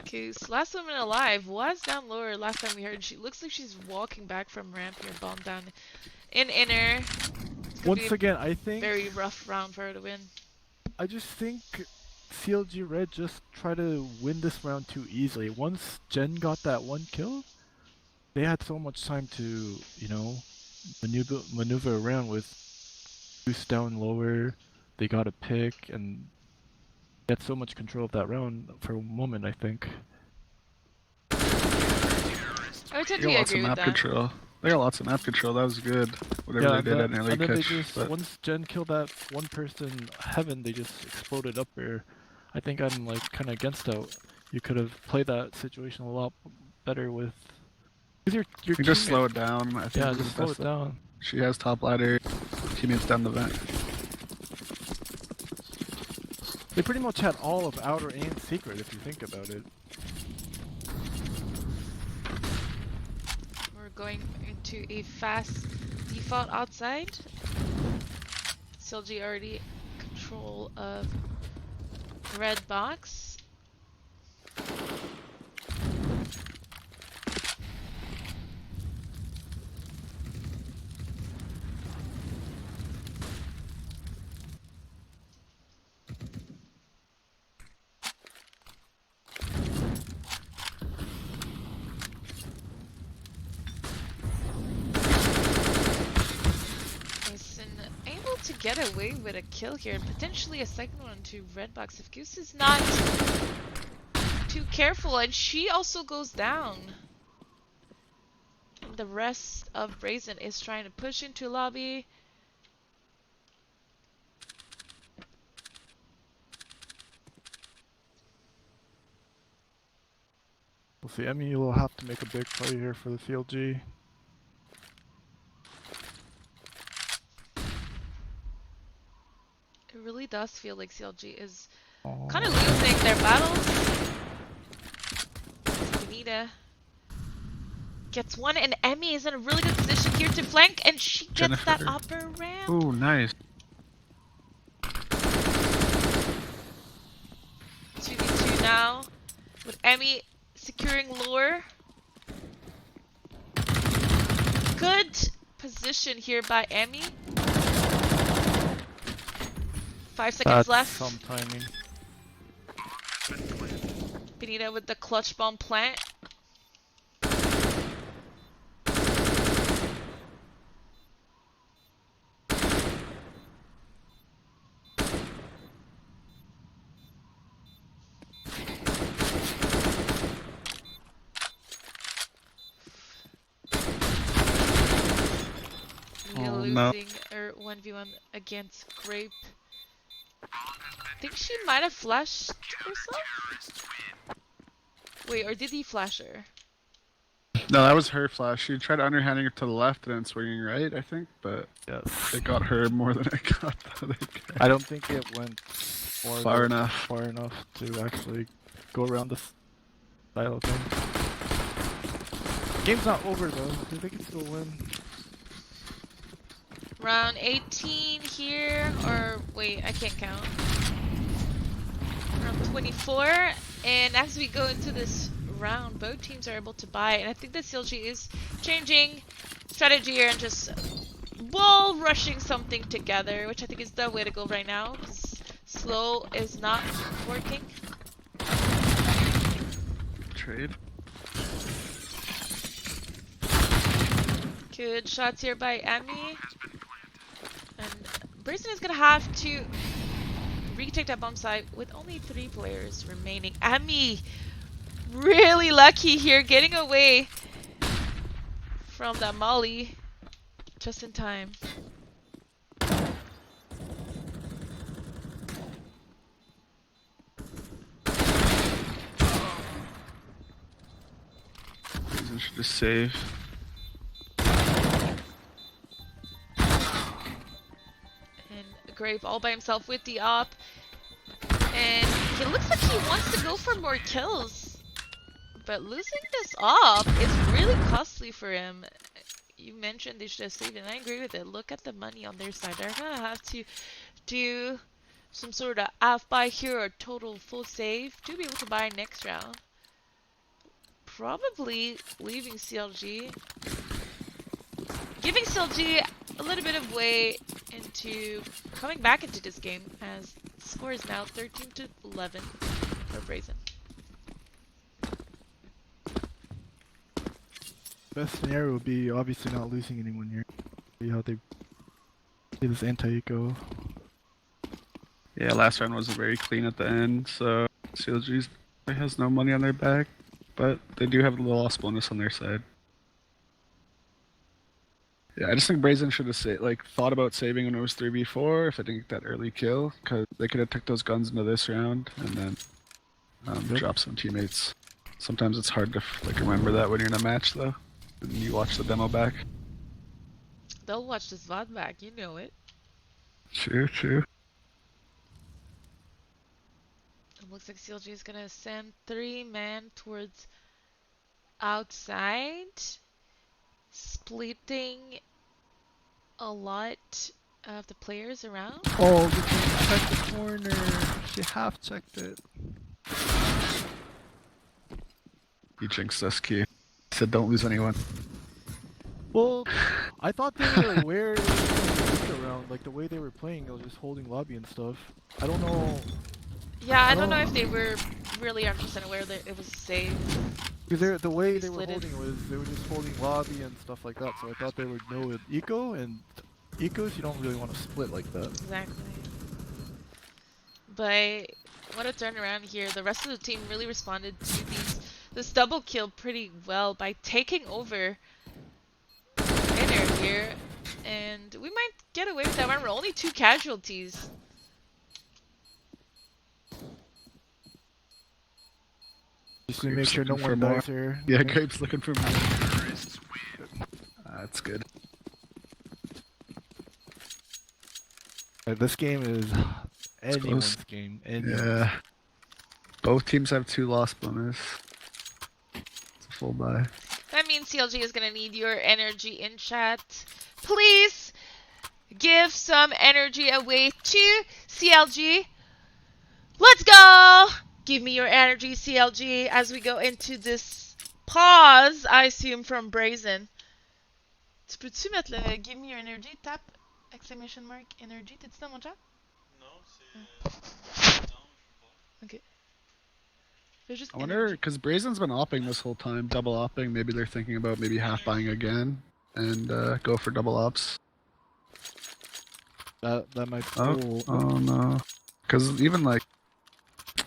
Because last woman alive was down lower last time we heard. She looks like she's walking back from ramp here, bomb down in inner. Once again, I think very rough round for her to win. I just think CLG Red just tried to win this round too easily. Once Jen got that 1 kill, they had so much time to, you know, maneuver around with boost down lower. They got a pick and they had so much control of that round for a moment, I think. I would They got totally lots of agree with map that. control. They got lots of map control. That was good. Whatever they did at an early and then catch. they just, But once Jen killed that 1 person heaven, they just exploded up there. I think I'm like kind of against that. You could have played that situation a lot better with. Because your you just teammate- slow it down. I think Yeah, is just the slow best it down. She has top ladder. Teammates down the vent. They pretty much had all of outer and secret if you think about it. We're going into a fast default outside. CLG already control of red box. Able to get away with a kill here, and potentially a second one to red box if Goose is not too careful, and she also goes down. And the rest of Brazen is trying to push into lobby. We'll see. Emmy will have to make a big play here for the CLG. It really does feel like CLG is kind of losing their battles. Benita gets 1, and Emmy is in a really good position here to flank, and she gets Jennifer. that upper ramp. Ooh, nice. With Emmy securing lower. Good position here by Emmy. 5 seconds That's left. some timing. Benita with the clutch bomb plant. Oh, Losing no. or 1v1 against Grape. I think she might have flashed herself. Wait, or did he flash her? No, that was her flash. She tried underhanding her to the left and then swinging right, I think, but Yes. it got her more than it got the other guy. I don't think it went Far enough. far enough to actually go around the style thing. Game's not over though. They can still win. Round 18 here, or wait, I can't count. Round 24, and as we go into this round, both teams are able to buy, and I think that CLG is changing strategy here and just wall rushing something together, which I think is the way to go right now, because slow is not working. Trade. Good shots here by Emmy. And Brazen is gonna have to retake that bomb site with only 3 players remaining. Emmy, really lucky here, getting away from that molly just in time. Reason should just save. Grape all by himself with the op, and it looks like he wants to go for more kills, but losing this op is really costly for him. You mentioned they should have saved, and I agree with it. Look at the money on their side. They're gonna have to do some sort of half buy here or total full save to be able to buy next round. Probably leaving CLG, giving CLG a little bit of way into coming back into this game, as the score is now 13-11 for Brazen. Best scenario would be obviously not losing anyone here. See how they see this anti-eco. Yeah, last round was very clean at the end, so CLG has no money on their back, but they do have a little loss bonus on their side. Yeah, I just think Brazen should have thought about saving when it was 3v4 if they didn't get that early kill, because they could have took those guns into this round and then drop some teammates. Sometimes it's hard to remember that when you're in a match though, and you watch the demo back. They'll watch this VOD back, you know it. True. It looks like CLG is gonna send 3-man towards outside, splitting a lot of the players around. Oh, they didn't check the corner. She half checked it. He jinxed us, Key. Said don't lose anyone. Well, I thought they were aware it was around, like the way they were playing, they were just holding lobby and stuff. I don't know. Yeah, I don't know if they were really 100% aware that it was safe. Because the way they were Split it. holding was they were just holding lobby and stuff like that, so I thought they would know with eco, and ecos you don't really want to split like that. Exactly. But what a turnaround here. The rest of the team really responded to this double kill pretty well by taking over inner here. And we might get away with that one. We're only 2 casualties. Just to make sure no looking for one more. dies here. Yeah, Grape's looking for more. That's good. This game is anyone's close. game. Yeah. Both teams have 2 loss bonus. It's a full buy. That means CLG is going to need your energy in chat. Please give some energy away to CLG. Let's go! Give me your energy, CLG, as we go into this pause, I assume, from Brazen. Tu peux-tu mettre le Give me your energy, tap, exclamation mark, energy? T'es-tu dans mon chat? Ok. Fais juste I wonder, energy. because Brazen's been opping this whole time, double opping. Maybe they're thinking about maybe half buying again and go for double ops. That might. Oh no. Because even like,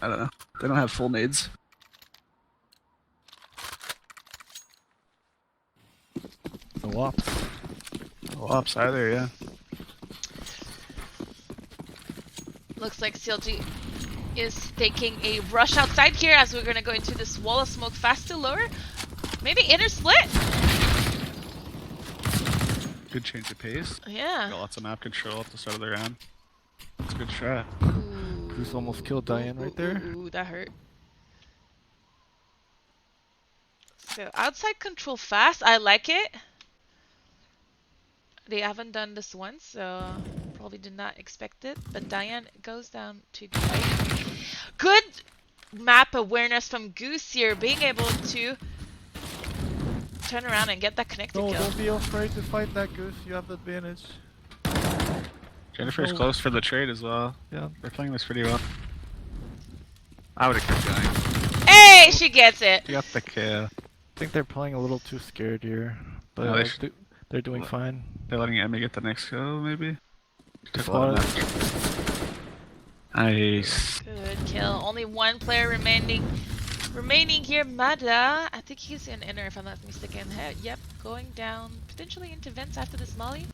I don't know, they don't have full nades. No ops. No ops either, yeah. Looks like CLG is taking a rush outside here as we're gonna go into this wall of smoke fast to lower. Maybe inner split. Good change of pace. Yeah. Got lots of map control at the start of the round. It's a good strat. Goose almost killed Diane right there. Ooh, that hurt. So outside control fast, I like it. They haven't done this once, so probably did not expect it. But Diane goes down to the right. Good map awareness from Goose here, being able to turn around and get that connected No, kill. don't be afraid to fight that Goose. You have the advantage. Jennifer's close for the trade as well. Yeah. They're playing this pretty well. I would have kept going. Hey, she gets it. You got the kill. I think they're playing a little too scared here, but No, they're doing fine. They're letting Emmy get the next kill, maybe? Took a Spot lot it. of Nice. Good kill. Only one player remaining here. Mada. I think he's in inner, if I'm not mistaken. Yep, going down potentially into vents after this molly.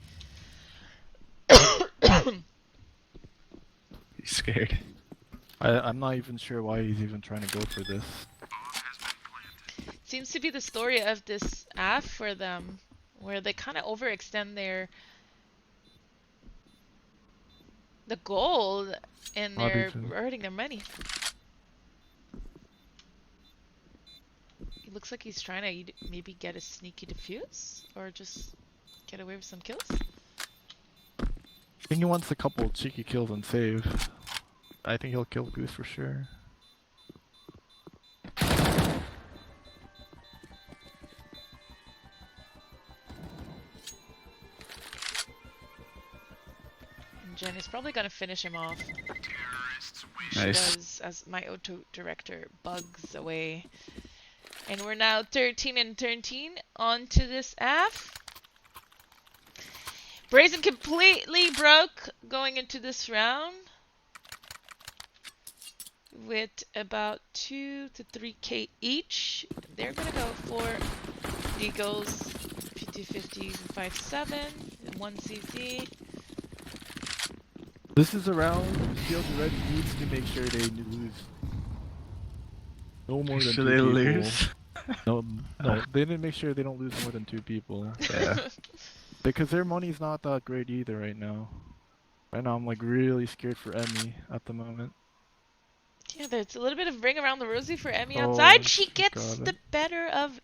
He's scared. I'm not even sure why he's even trying to go for this. Seems to be the story of this AF for them, where they kind of overextend the gold and they're hurting their money. It looks like he's trying to maybe get a sneaky defuse or just get away with some kills. I think he wants a couple cheeky kills and save. I think he'll kill Goose for sure. And Jen is probably gonna finish him off. Nice. She does, as my auto director bugs away. And we're now 13 and 13 onto this AF. Brazen completely broke going into this round with about 2 to 3k each. They're gonna go for Eagles, 50-50s, and 5-7, and 1 CZ. This is a round Field Red needs to make sure they lose. No more than Should 2 they people. lose? No, they didn't make sure they don't lose more than 2 people. Yeah. Because their money's not that great either right now. Right now I'm like really scared for Emmy at the moment. Yeah, there's a little bit of ring around the rosy for Emmy Oh, outside. She she gets got the it. better of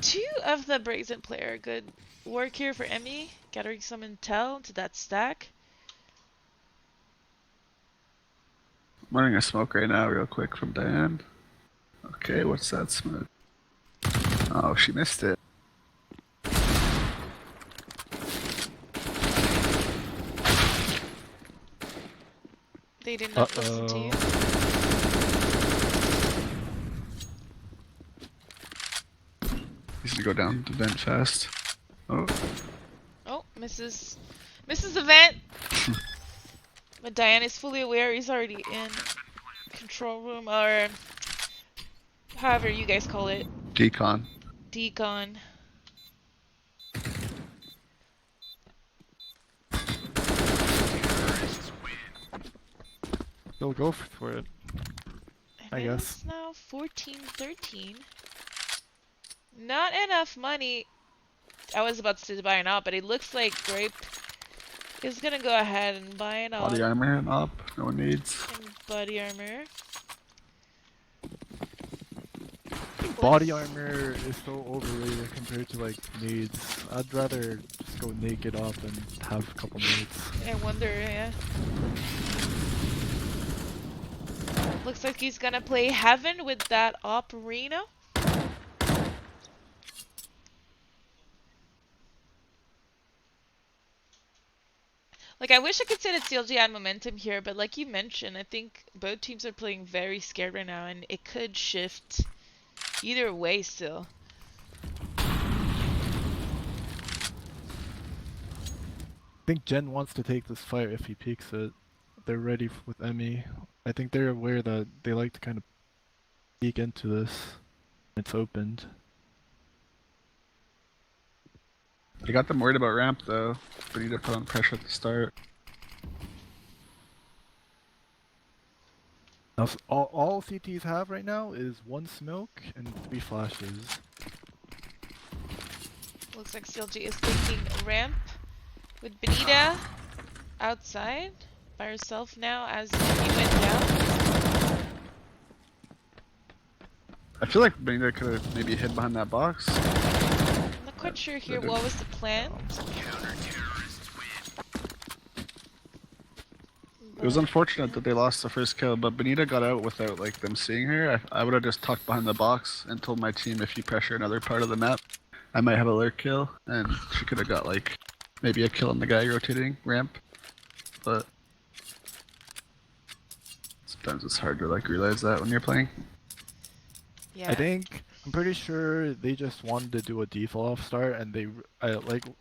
2 of the Brazen player. Good work here for Emmy, gathering some intel to that stack. I'm running a smoke right now, real quick, from Diane. Okay, what's that smoke? Oh, she missed it. They did not listen to you. He's gonna go down the vent fast. Oh. Oh, misses the vent. But Diane is fully aware he's already in control room, or however you guys call it. Decon. Decon. They'll go for it. I And guess. it's now 14-13. Not enough money. I was about to buy an op, but it looks like Grape is gonna go ahead and buy an op. Body armor and up. No one needs. And body armor. Body armor is so overrated compared to like nades. I'd rather just go naked up and have a couple nades. I wonder, yeah. Looks like he's gonna play Heaven with that Op Reno. Like, I wish I could say that CLG had momentum here, but like you mentioned, I think both teams are playing very scared right now, and it could shift either way still. I think Jen wants to take this fight if he peeks it. They're ready with Emmy. I think they're aware that they like to kind of peek into this. It's opened. I got them worried about ramp though. We need to put on pressure at the start. Now, all CTs have right now is 1 smoke and 3 flashes. Looks like CLG is taking ramp with Benita outside by herself now as he went down. I feel like Benita could have maybe hid behind that box. I'm not quite sure here what was the plan. It was unfortunate that they lost the first kill, but Benita got out without like them seeing her. I would have just tucked behind the box and told my team if you pressure another part of the map, I might have a lurk kill, and she could have got like maybe a kill on the guy rotating ramp. But sometimes it's hard to like realize that when you're playing. Yeah. I'm pretty sure they just wanted to do a default off start, and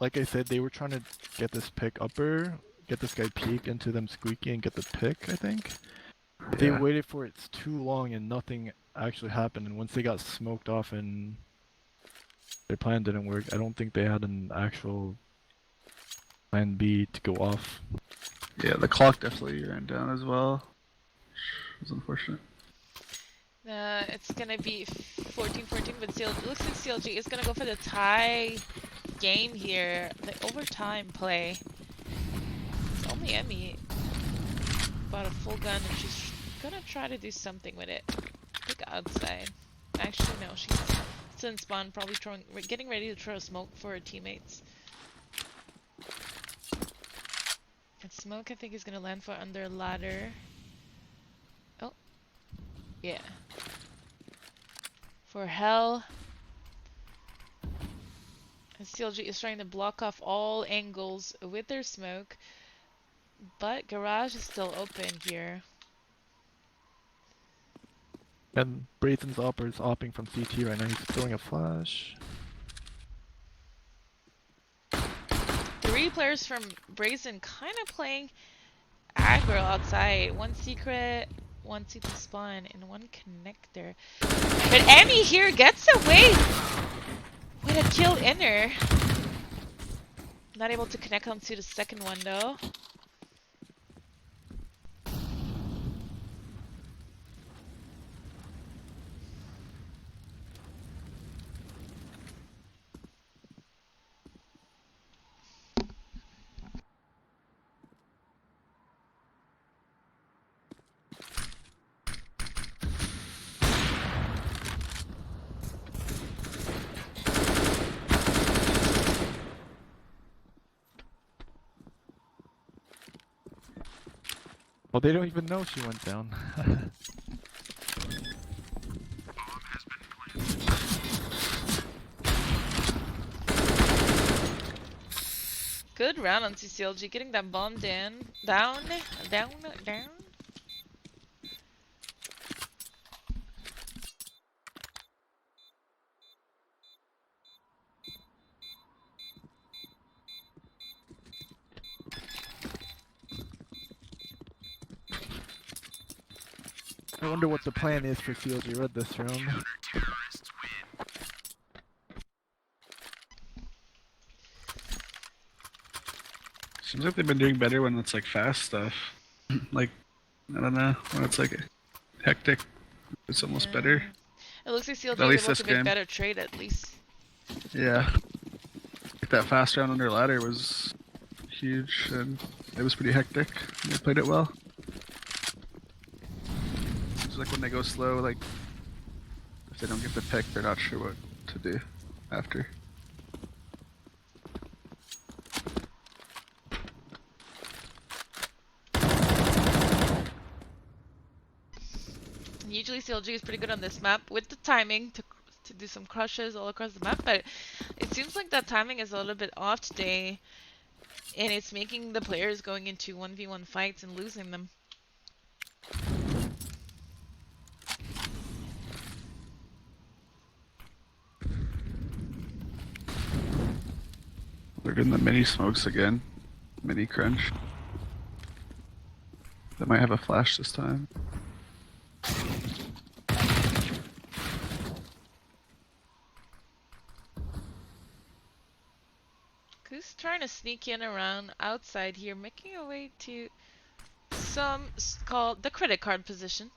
like I said, they were trying to get this pick upper, get this guy peek into them squeaky and get the pick, I think. But they waited for it too long and nothing actually happened, and once they got smoked off and their plan didn't work, I don't think they had an actual plan B to go off. Yeah, the clock definitely ran down as well. It was unfortunate. It's gonna be 14-14, but CLG, looks like CLG is gonna go for the tie game here, the overtime play. It's only Emmy bought a full gun, and she's gonna try to do something with it. I think outside. Actually, no, she's still in spawn, probably getting ready to throw a smoke for her teammates. And smoke, I think, is gonna land for under a ladder. Oh, yeah. For hell. And CLG is trying to block off all angles with their smoke. But garage is still open here. And Brazen's opper is opping from CT right now, he's throwing a flash. 3 players from Brazen kind of playing aggro outside. 1 secret, 1 CT spawn, and 1 connector. But Emmy here gets away with a kill inner. Not able to connect onto the second one though. Well, they don't even know she went down. Good round on CCLG, getting that bomb down. Down. I wonder what the plan is for CLG Red this round. Seems like they've been doing better when it's like fast stuff. Like, I don't know, when it's like hectic, it's almost better. It looks like CLG At is least able this to make game. better trade at least. Yeah. Like that fast round under ladder was huge and it was pretty hectic. And they played it well. It's like when they go slow, like if they don't get the pick, they're not sure what to do after. Usually CLG is pretty good on this map with the timing to do some crushes all across the map, but it seems like that timing is a little bit off today, and it's making the players going into 1v1 fights and losing them. They're getting the mini smokes again. Mini crunch. They might have a flash this time. Who's trying to sneak in around outside here, making a way to some called the credit card position.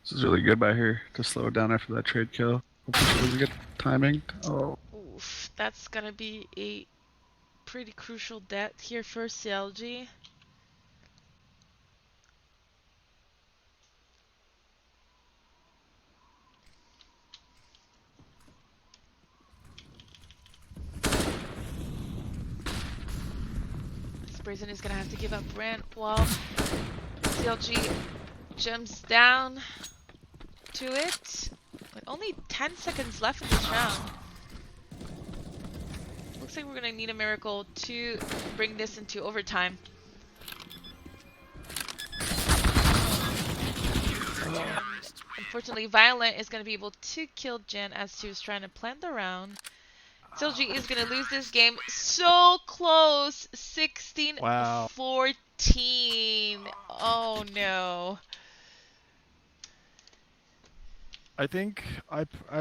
This is really good by her to slow it down after that trade kill. Hopefully she doesn't get timing. Oh. Oof, that's gonna be a pretty crucial death here for CLG. Brazen is gonna have to give up ramp while CLG jumps down to it. With only 10 seconds left in this round. Looks like we're gonna need a miracle to bring this into overtime. Unfortunately, Violent is gonna be able to kill Jen as she was trying to plan the round. CLG is going to lose this game. So close. 16-14. Wow. Oh no. I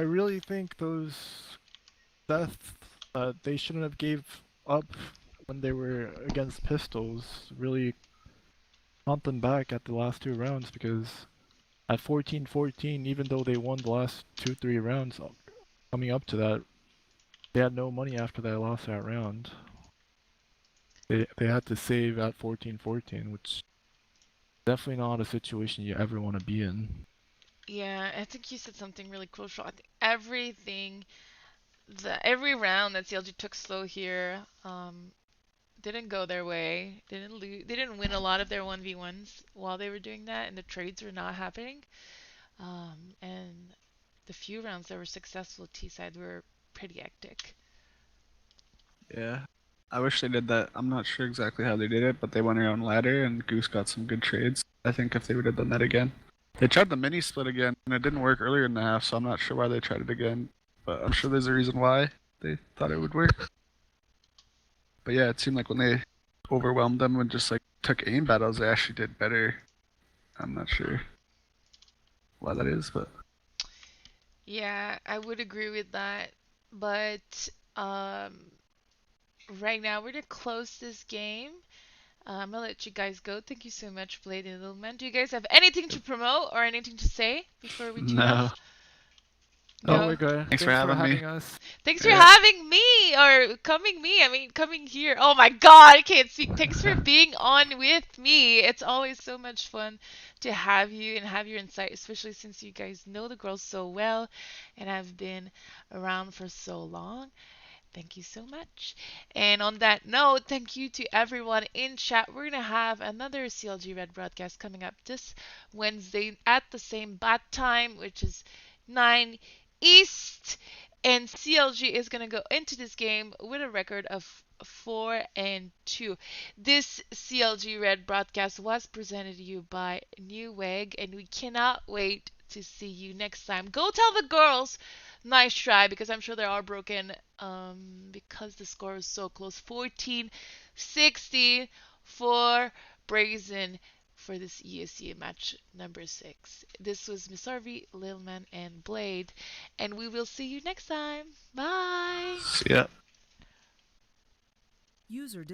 really think those deaths they shouldn't have gave up when they were against pistols really haunt them back at the last 2 rounds, because at 14-14, even though they won the last 2-3 rounds coming up to that, they had no money after they lost that round. They had to save at 14-14, which definitely not a situation you ever want to be in. Yeah, I think you said something really crucial. I think every round that CLG took slow here didn't go their way. They didn't win a lot of their 1v1s while they were doing that, and the trades were not happening. And the few rounds that were successful T-side were pretty hectic. Yeah. I wish they did that. I'm not sure exactly how they did it, but they went around ladder and Goose got some good trades. I think if they would have done that again. They tried the mini split again, and it didn't work earlier in the half, so I'm not sure why they tried it again. But I'm sure there's a reason why they thought it would work. But yeah, it seemed like when they overwhelmed them and just like took aim battles, they actually did better. I'm not sure why that is, but Yeah, I would agree with that. But right now we're gonna close this game. I'm gonna let you guys go. Thank you so much, Blade and LILMAN. Do you guys have anything to promote or anything to say before we tune no. off? Oh, No. we're good. Thanks for having me. us. Thanks for Yeah. having me, or coming here. Oh my god, I can't speak. Thanks for being on with me. It's always so much fun to have you and have your insight, especially since you guys know the girls so well and have been around for so long. Thank you so much. And on that note, thank you to everyone in chat. We're going to have another CLG Red broadcast coming up this Wednesday at the same bat time, which is 9 East. And CLG is going to go into this game with a record of 4-2. This CLG Red broadcast was presented to you by New Weg, and we cannot wait to see you next time. Go tell the girls nice try, because I'm sure they are broken because the score is so close. 14-60 for Brazen for this ESEA match number 6. This was missharvey, LILMAN, and Blade, and we will see you next time. Bye! See ya. User